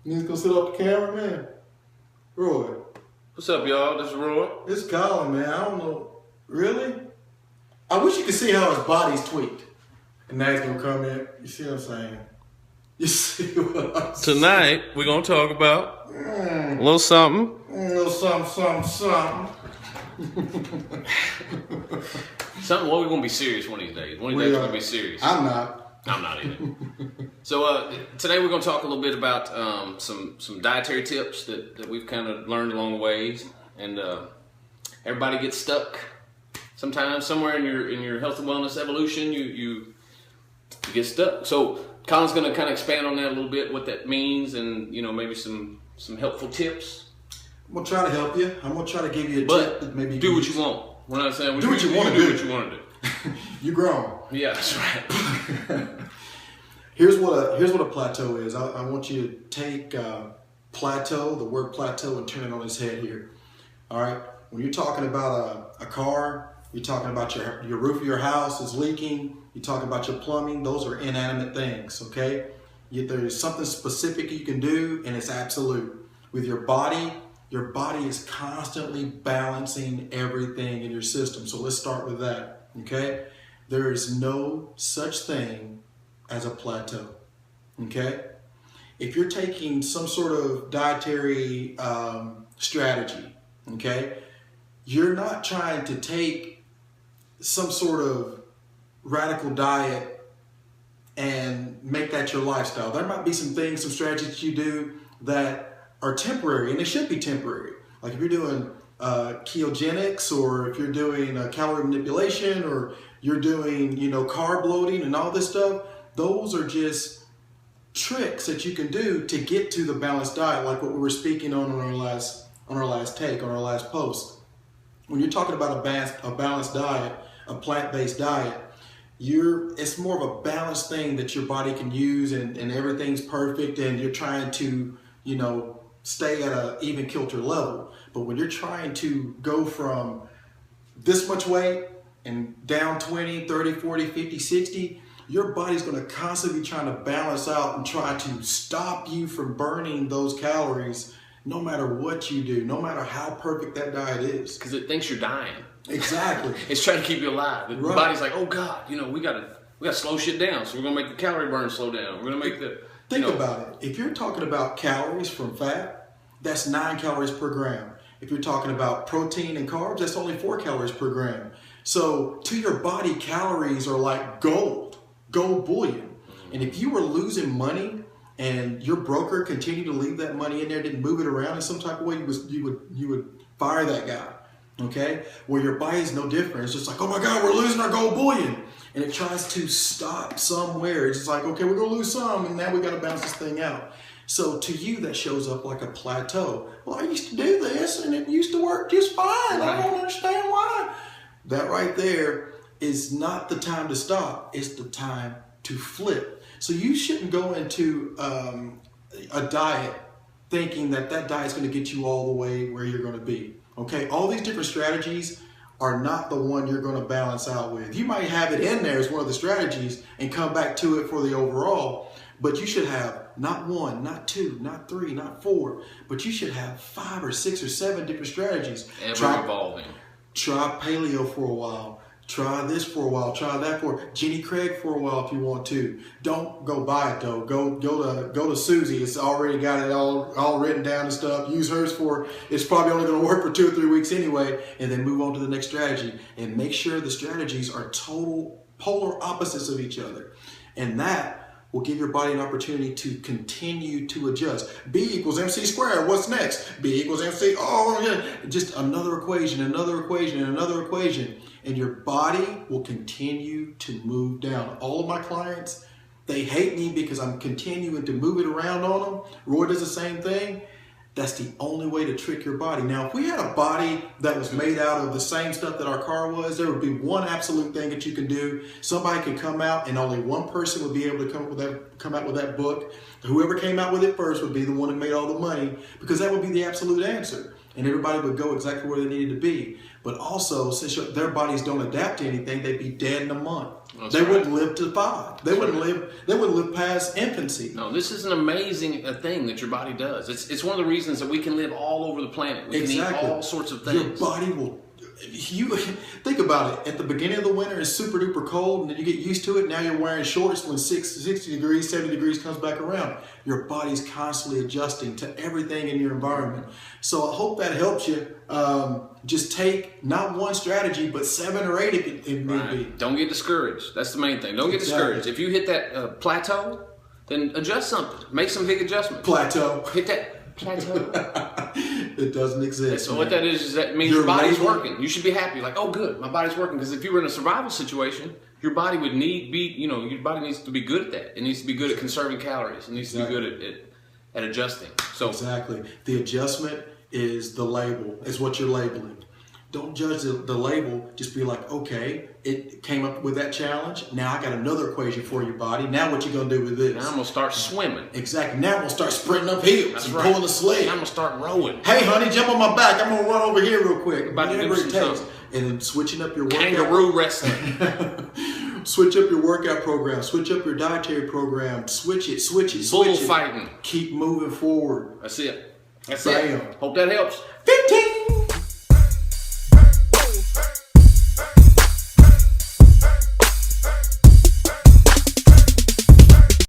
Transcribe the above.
You just gonna sit up the camera, man? Roy. What's up, y'all? This is Roy. It's Colin, man. I don't know. Really? I wish you could see how his body's tweaked. And now he's gonna come in. You see what I'm saying? You see what I'm saying? Tonight, we're going to talk about a little something. A little something. Something, well, we're going to be serious one of these days. One of these days, we're going to be serious. I'm not. I'm not either. So, today we're going to talk a little bit about some dietary tips that we've kind of learned along the ways. And everybody gets stuck. Sometimes, somewhere in your health and wellness evolution, you get stuck. So, Colin's going to kind of expand on that a little bit, what that means, and maybe some helpful tips. I'm going to try to help you. I'm going to try to give you a but tip that maybe do what you want. We're not saying do what you want to do. What you want to do. You grown. Yeah, that's right. Here's what a plateau is. I want you to take plateau, the word plateau, and turn it on its head here. All right. When you're talking about a car, you're talking about your roof of your house is leaking. You're talking about your plumbing. Those are inanimate things, okay? There's something specific you can do, and it's absolute. With your body is constantly balancing everything in your system. So let's start with that, okay? There is no such thing as a plateau, okay? If you're taking some sort of dietary strategy, okay, you're not trying to take some sort of radical diet and make that your lifestyle. There might be some things, some strategies that you do that are temporary, and they should be temporary. Like if you're doing ketogenics, or if you're doing calorie manipulation, or you're doing carb loading and all this stuff, those are just tricks that you can do to get to the balanced diet, like what we were speaking on our last post. When you're talking about a balanced diet, a plant-based diet, it's more of a balanced thing that your body can use, and everything's perfect, and you're trying to stay at an even kilter level. But when you're trying to go from this much weight and down 20, 30, 40, 50, 60, your body's going to constantly be trying to balance out and try to stop you from burning those calories, no matter what you do, no matter how perfect that diet is. Because it thinks you're dying. Exactly. It's trying to keep you alive. The body's like, oh God, we gotta slow shit down. So we're gonna make the calorie burn slow down. We're gonna make the Think about it. If you're talking about calories from fat, that's 9 calories per gram. If you're talking about protein and carbs, that's only 4 calories per gram. So to your body, calories are like gold bullion. And if you were losing money and your broker continued to leave that money in there, didn't move it around in some type of way, you would fire that guy. Okay? Well, your body is no different. It's just like, oh my God, we're losing our gold bullion. And it tries to stop somewhere. It's just like, okay, we're going to lose some, and now we got to balance this thing out. So to you, that shows up like a plateau. Well, I used to do this, and it used to work just fine. I don't understand why. That right there is not the time to stop. It's the time to flip. So you shouldn't go into a diet thinking that diet is going to get you all the way where you're going to be. Okay, all these different strategies are not the one you're going to balance out with. You might have it in there as one of the strategies and come back to it for the overall, but you should have not 1, not 2, not 3, not 4, but you should have 5 or 6 or 7 different strategies. evolving. Try paleo for a while. Try this for a while. Try that for Jenny Craig for a while if you want to. Don't go buy it though. Go to Susie. It's already got it all written down and stuff. Use hers for. It's probably only going to work for 2 or 3 weeks anyway, and then move on to the next strategy. And make sure the strategies are total polar opposites of each other, and that will give your body an opportunity to continue to adjust. B equals MC squared. What's next? B equals MC. Oh yeah, just another equation, another equation, and another equation. And your body will continue to move down. All of my clients, they hate me because I'm continuing to move it around on them. Roy does the same thing. That's the only way to trick your body. Now, if we had a body that was made out of the same stuff that our car was, there would be one absolute thing that you can do. Somebody could come out and only one person would be able to come out with that book. Whoever came out with it first would be the one that made all the money, because that would be the absolute answer. And everybody would go exactly where they needed to be. But also, since their bodies don't adapt to anything, they'd be dead in a month. They wouldn't live to 5. They wouldn't live past infancy. No, this is an amazing thing that your body does. It's one of the reasons that we can live all over the planet. We can eat all sorts of things. Your body will. You think about it. At the beginning of the winter, it's super duper cold, and then you get used to it. Now you're wearing shorts when 60 degrees, 70 degrees comes back around. Your body's constantly adjusting to everything in your environment. So I hope that helps you. Just take not one strategy, but 7 or 8 if need be. Don't get discouraged. That's the main thing. Don't get discouraged. If you hit that plateau, then adjust something. Make some big adjustments. Plateau. Hit that plateau. It doesn't exist. So what that is that means your body's working. You should be happy. Like, oh, good, my body's working. Because if you were in a survival situation, your body would your body needs to be good at that. It needs to be good at conserving calories. It needs to be good at adjusting. So exactly. The adjustment is the label. Is what you're labeling. Don't judge the label. Just be like, okay, it came up with that challenge. Now I got another equation for your body. Now what you gonna do with this? Now I'm gonna start swimming. Exactly. Now I'm gonna start sprinting up hills and pulling the sled. Now I'm gonna start rowing. Hey, honey, jump on my back. I'm gonna run over here real quick. Whatever it takes. And then switching up your workout. Kangaroo wrestling. Switch up your workout program. Switch up your dietary program. Switch it. Bullfighting. Keep moving forward. That's it. That's Bam. it. Hope that helps. 15.